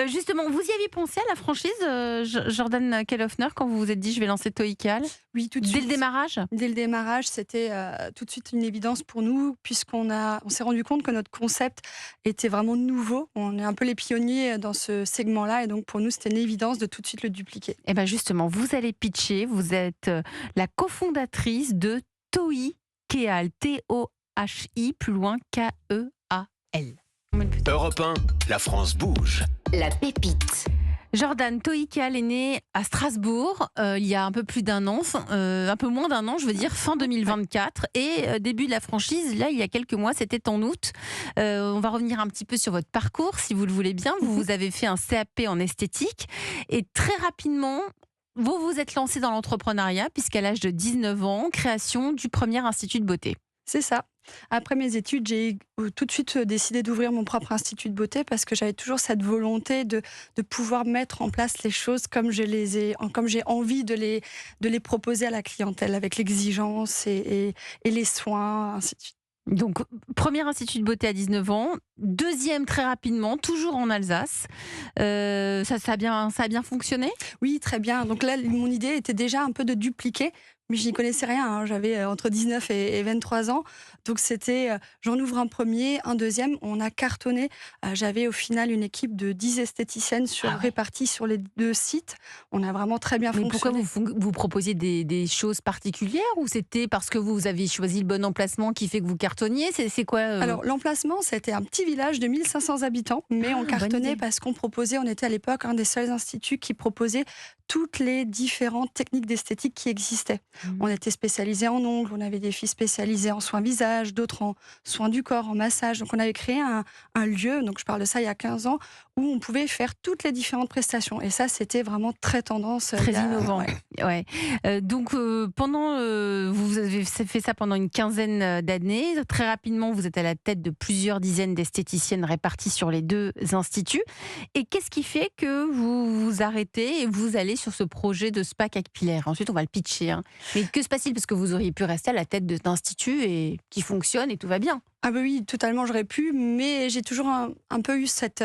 Justement, vous y aviez pensé à la franchise, Jordan Kellhoffner, quand vous vous êtes dit: «Je vais lancer Toical» Oui, tout de dès le suite. démarrage? Dès le démarrage, c'était, tout de suite une évidence pour nous on s'est rendu compte que notre concept était vraiment nouveau. On est un peu les pionniers dans ce segment-là et donc pour nous, c'était une évidence de tout de suite le dupliquer. Eh ben justement, vous allez pitcher, vous êtes, la cofondatrice de Toïkeal, T-O-H-I, plus loin K-E-A-L. On met le plus tard. Europe 1, la France bouge. La pépite. Jordan, Toïkeal est né à Strasbourg, il y a un peu plus d'un an, un peu moins d'un an, je veux dire, fin 2024. Et début de la franchise, là, il y a quelques mois, c'était en août. On va revenir un petit peu sur votre parcours, si vous le voulez bien. Vous avez fait un CAP en esthétique. Et très rapidement, vous vous êtes lancé dans l'entrepreneuriat, puisqu'à l'âge de 19 ans, création du premier institut de beauté. C'est ça. Après mes études, j'ai tout de suite décidé d'ouvrir mon propre institut de beauté parce que j'avais toujours cette volonté de pouvoir mettre en place les choses comme j'ai envie de les proposer à la clientèle, avec l'exigence et les soins, ainsi de suite. Donc, premier institut de beauté à 19 ans, deuxième très rapidement, toujours en Alsace. Ça a bien fonctionné? Oui, très bien. Donc là, mon idée était déjà un peu de dupliquer, mais je n'y connaissais rien, hein. J'avais entre 19 et 23 ans. Donc c'était, j'en ouvre un premier, un deuxième. On a cartonné. J'avais au final une équipe de 10 esthéticiennes Ah ouais. réparties sur les 2 sites. On a vraiment très bien Mais pourquoi fonctionné. vous proposiez des choses particulières, ou c'était parce que vous avez choisi le bon emplacement qui fait que vous cartonniez? C'est quoi Alors l'emplacement, c'était un petit village de 1500 habitants, mais on bonne cartonnait idée. parce on était à l'époque un des seuls instituts qui proposait toutes les différentes techniques d'esthétique qui existaient. On était spécialisés en ongles, on avait des filles spécialisées en soins visage, d'autres en soins du corps, en massage. Donc on avait créé un lieu, donc je parle de ça il y a 15 ans, où on pouvait faire toutes les différentes prestations. Et ça, c'était vraiment très tendance. Très il y a- innovant. ouais. Ouais. Donc, vous avez fait ça pendant une quinzaine d'années. Très rapidement, vous êtes à la tête de plusieurs dizaines d'esthéticiennes réparties sur les deux instituts. Et qu'est-ce qui fait que vous vous arrêtez et vous allez sur ce projet de spa capillaire? Ensuite, on va le pitcher, hein. Mais que se passe-t-il? Parce que vous auriez pu rester à la tête de cet institut et qui fonctionne et tout va bien. Ah bah oui, totalement, j'aurais pu, mais j'ai toujours un peu eu cette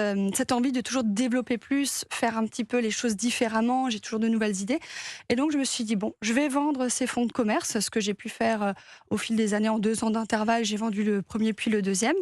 envie de toujours développer plus, faire un petit peu les choses différemment, j'ai toujours de nouvelles idées. Et donc je me suis dit, bon, je vais vendre ces fonds de commerce, ce que j'ai pu faire au fil des années en 2 ans d'intervalle, j'ai vendu le premier puis le deuxième.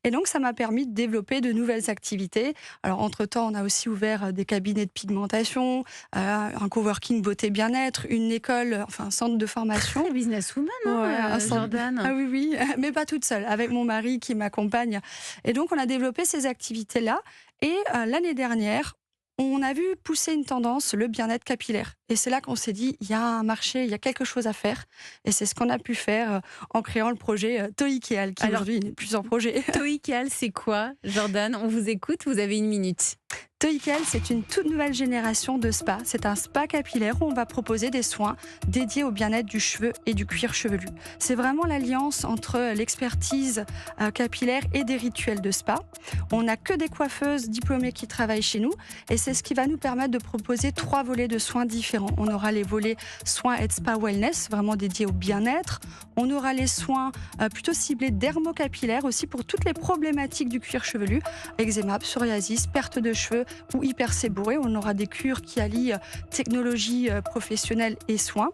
Et donc ça m'a permis de développer de nouvelles activités. Alors entre-temps, on a aussi ouvert des cabinets de pigmentation, un coworking beauté bien-être, une école, enfin un centre de formation. Businesswoman, Ouais, hein, un centre- Jordan. Ah oui, oui, mais pas toute seule, avec mon mari qui m'accompagne. Et donc, on a développé ces activités-là. Et l'année dernière, on a vu pousser une tendance, le bien-être capillaire. Et c'est là qu'on s'est dit, il y a un marché, il y a quelque chose à faire. Et c'est ce qu'on a pu faire en créant le projet Toïkeal, qui Alors, aujourd'hui n'est plus en projet. Toïkeal, c'est quoi, Jordan? On vous écoute, vous avez une minute. Toïkeal, c'est une toute nouvelle génération de spa. C'est un spa capillaire où on va proposer des soins dédiés au bien-être du cheveu et du cuir chevelu. C'est vraiment l'alliance entre l'expertise capillaire et des rituels de spa. On n'a que des coiffeuses diplômées qui travaillent chez nous et c'est ce qui va nous permettre de proposer 3 volets de soins différents. On aura les volets soins et spa wellness, vraiment dédiés au bien-être. On aura les soins plutôt ciblés dermocapillaires aussi pour toutes les problématiques du cuir chevelu, eczéma, psoriasis, perte de cheveux ou hyperséborrhée. On aura des cures qui allient technologie professionnelle et soins.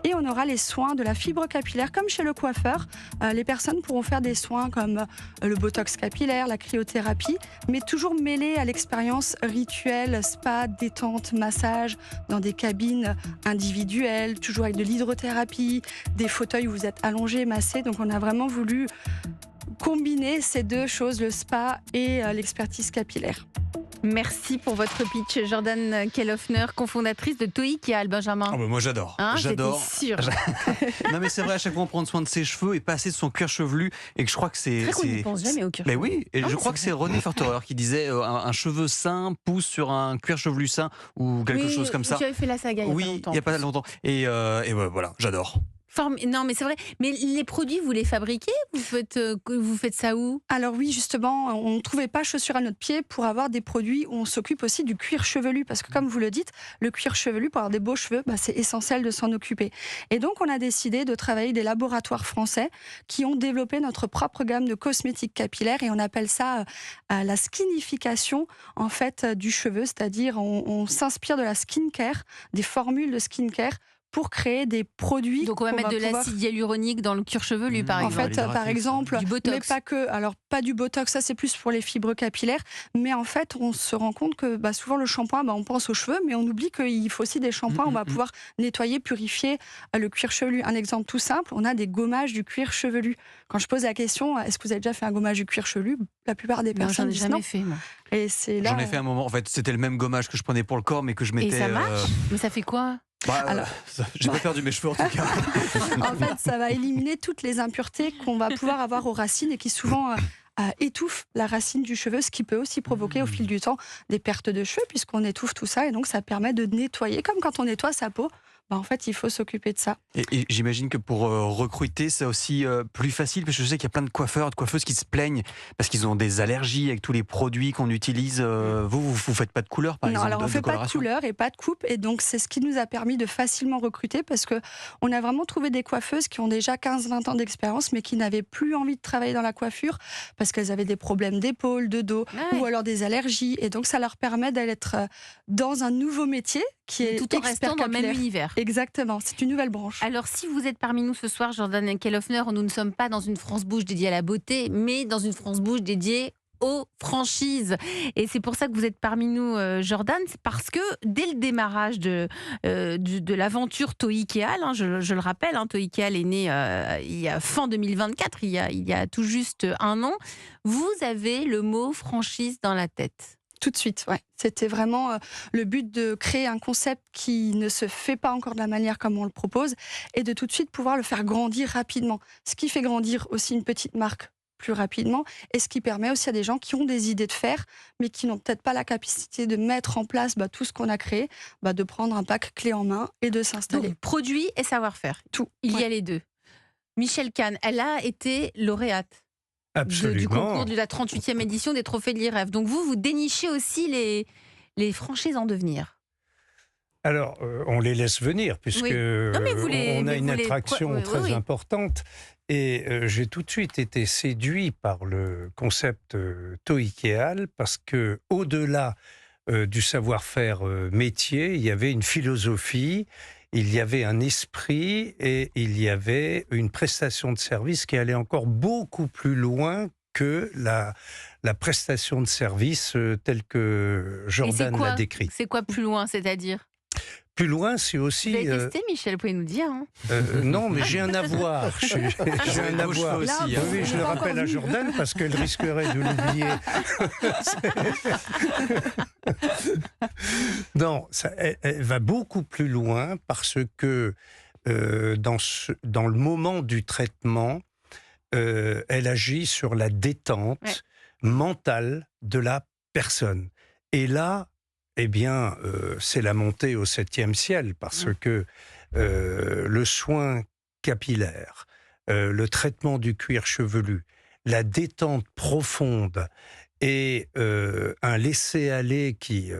Et on aura les soins de la fibre capillaire, comme chez le coiffeur. Les personnes pourront faire des soins comme le botox capillaire, la cryothérapie, mais toujours mêlés à l'expérience rituelle, spa, détente, massage, dans des cabines individuelles, toujours avec de l'hydrothérapie, des fauteuils où vous êtes allongé, massé. Donc on a vraiment voulu combiner ces deux choses, le spa et l'expertise capillaire. Merci pour votre pitch, Jordan Kellhoffner, cofondatrice de Toïkeal, Benjamin. Ah bah moi j'adore. Hein, J'adore. j'étais sûre. Non mais c'est vrai, à chaque fois on prend soin de ses cheveux et pas assez de son cuir chevelu et que je crois que c'est. C'est vrai qu'on n'y pense jamais au cuir Mais chevelu. oui, et Non, je mais crois que c'est c'est vrai. René Forterer qui disait un cheveu sain pousse sur un cuir chevelu sain ou quelque chose comme ça. J'avais fait la saga il y a pas Oui, longtemps. il n'y a pas longtemps. Et ouais, voilà, j'adore. Non, mais c'est vrai. Mais les produits, vous les fabriquez? Vous faites ça où? Alors oui, justement, on ne trouvait pas chaussures à notre pied pour avoir des produits où on s'occupe aussi du cuir chevelu. Parce que comme vous le dites, le cuir chevelu, pour avoir des beaux cheveux, c'est essentiel de s'en occuper. Et donc, on a décidé de travailler avec des laboratoires français qui ont développé notre propre gamme de cosmétiques capillaires. Et on appelle ça la skinification, en fait, du cheveu. C'est-à-dire, on s'inspire de la skincare, des formules de skincare, pour créer des produits. Donc on va mettre de l'acide hyaluronique dans le cuir chevelu, par exemple. En fait, par exemple, du botox. Mais pas que. Alors, pas du botox, ça c'est plus pour les fibres capillaires. Mais en fait, on se rend compte que souvent le shampoing, on pense aux cheveux, mais on oublie qu'il faut aussi des shampoings. On va pouvoir nettoyer, purifier le cuir chevelu. Un exemple tout simple, on a des gommages du cuir chevelu. Quand je pose la question, est-ce que vous avez déjà fait un gommage du cuir chevelu? La plupart des personnes disent non. J'en ai jamais fait, moi. Et c'est là. J'en ai fait un moment. En fait, c'était le même gommage que je prenais pour le corps, mais que je mettais. Et ça marche? Mais ça fait quoi? Alors, j'ai pas perdu mes cheveux en tout cas. En fait, ça va éliminer toutes les impuretés qu'on va pouvoir avoir aux racines et qui souvent étouffent la racine du cheveu, ce qui peut aussi provoquer au fil du temps des pertes de cheveux puisqu'on étouffe tout ça et donc ça permet de nettoyer comme quand on nettoie sa peau. En fait, il faut s'occuper de ça. Et j'imagine que pour recruter, c'est aussi plus facile, parce que je sais qu'il y a plein de coiffeurs, de coiffeuses qui se plaignent parce qu'ils ont des allergies avec tous les produits qu'on utilise. Vous faites pas de couleur, par exemple? Non, alors on de fait pas de coloration couleur et pas de coupe, et donc c'est ce qui nous a permis de facilement recruter parce que on a vraiment trouvé des coiffeuses qui ont déjà 15-20 ans d'expérience, mais qui n'avaient plus envie de travailler dans la coiffure parce qu'elles avaient des problèmes d'épaule, de dos, ou alors des allergies, et donc ça leur permet d'être dans un nouveau métier qui est tout en restant dans le même univers. Exactement, c'est une nouvelle branche. Alors, si vous êtes parmi nous ce soir, Jordan Kellhoffner, nous ne sommes pas dans une France Bouge dédiée à la beauté, mais dans une France Bouge dédiée aux franchises. Et c'est pour ça que vous êtes parmi nous, Jordan, c'est parce que dès le démarrage de l'aventure Toïkeal, je le rappelle, Toïkeal est né il y a fin 2024, il y a tout juste un an, vous avez le mot franchise dans la tête. Tout de suite, ouais. C'était vraiment le but de créer un concept qui ne se fait pas encore de la manière comme on le propose et de tout de suite pouvoir le faire grandir rapidement. Ce qui fait grandir aussi une petite marque plus rapidement et ce qui permet aussi à des gens qui ont des idées de faire mais qui n'ont peut-être pas la capacité de mettre en place tout ce qu'on a créé, de prendre un pack clé en main et de s'installer. Donc, produit et savoir-faire. Tout. Il y a les deux. Michèle Kahn, elle a été lauréate. Absolument. Du concours de la 38e édition des Trophées de l'IREF. Donc vous dénichez aussi les franchises en devenir. Alors, on les laisse venir, puisque on a une attraction très importante. Et j'ai tout de suite été séduit par le concept Toïkeal, parce que au-delà du savoir-faire métier, il y avait une philosophie, il y avait un esprit et il y avait une prestation de service qui allait encore beaucoup plus loin que la prestation de service telle que Jordan l'a décrite. C'est quoi plus loin, c'est-à-dire? Plus loin, c'est aussi... Vous avez testé, Michel, vous pouvez nous dire non, mais j'ai un avoir. J'ai un avoir. Aussi, oui, je le rappelle à Jordan parce qu'elle risquerait de l'oublier. Non, elle va beaucoup plus loin parce que dans le moment du traitement, elle agit sur la détente mentale de la personne. Et là, eh bien, c'est la montée au 7e ciel parce que le soin capillaire, le traitement du cuir chevelu, la détente profonde et un laisser-aller qui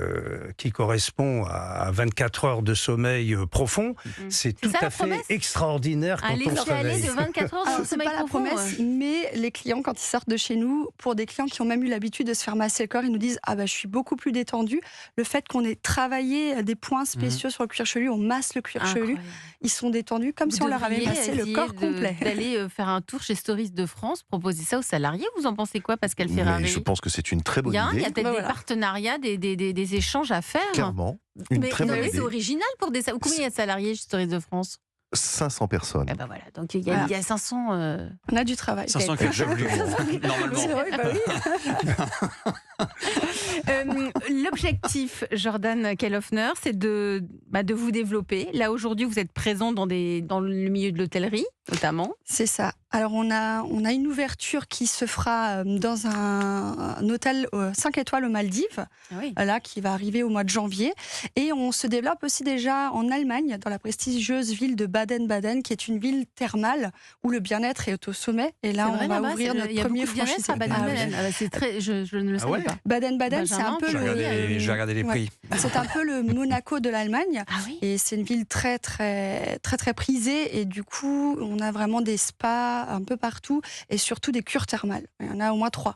correspond à 24 heures de sommeil profond, c'est tout à fait extraordinaire quand on se réveille. Un laisser-aller de 24 heures de sommeil profond. C'est pas la promesse, mais les clients, quand ils sortent de chez nous, pour des clients qui ont même eu l'habitude de se faire masser le corps, ils nous disent « Ah je suis beaucoup plus détendue ». Le fait qu'on ait travaillé des points spéciaux sur le cuir chevelu, on masse le cuir chevelu, ils sont détendus comme si on leur avait massé le corps complet. D'aller faire un tour chez Stories de France, proposer ça aux salariés, vous en pensez quoi, Pascal Ferrari? Je pense que c'est une très bonne idée. Il y a peut-être des partenariats, des échanges à faire. Clairement, une très bonne idée. C'est original pour des... Combien il y a de salariés chez Stories de France? 500 personnes. Eh ben voilà, donc il y a 500... On a du travail. 500 quelque chose, normalement. C'est vrai, oui. L'objectif, Jordan Kellhoffner, c'est de vous développer. Là, aujourd'hui, vous êtes présent dans le milieu de l'hôtellerie, notamment. C'est ça. Alors on a une ouverture qui se fera dans un hôtel 5 étoiles aux Maldives, là qui va arriver au mois de janvier. Et on se développe aussi déjà en Allemagne, dans la prestigieuse ville de Baden-Baden, qui est une ville thermale où le bien-être est au sommet. Et là, on va ouvrir notre premier franchisé. à Baden-Baden. C'est très, je ne le savais pas. Baden-Baden, c'est un peu Je vais regarder les prix. C'est un peu le Monaco de l'Allemagne. Ah oui. Et c'est une ville très, très, très, très prisée. Et du coup, on a vraiment des spas un peu partout et surtout des cures thermales. Il y en a au moins 3.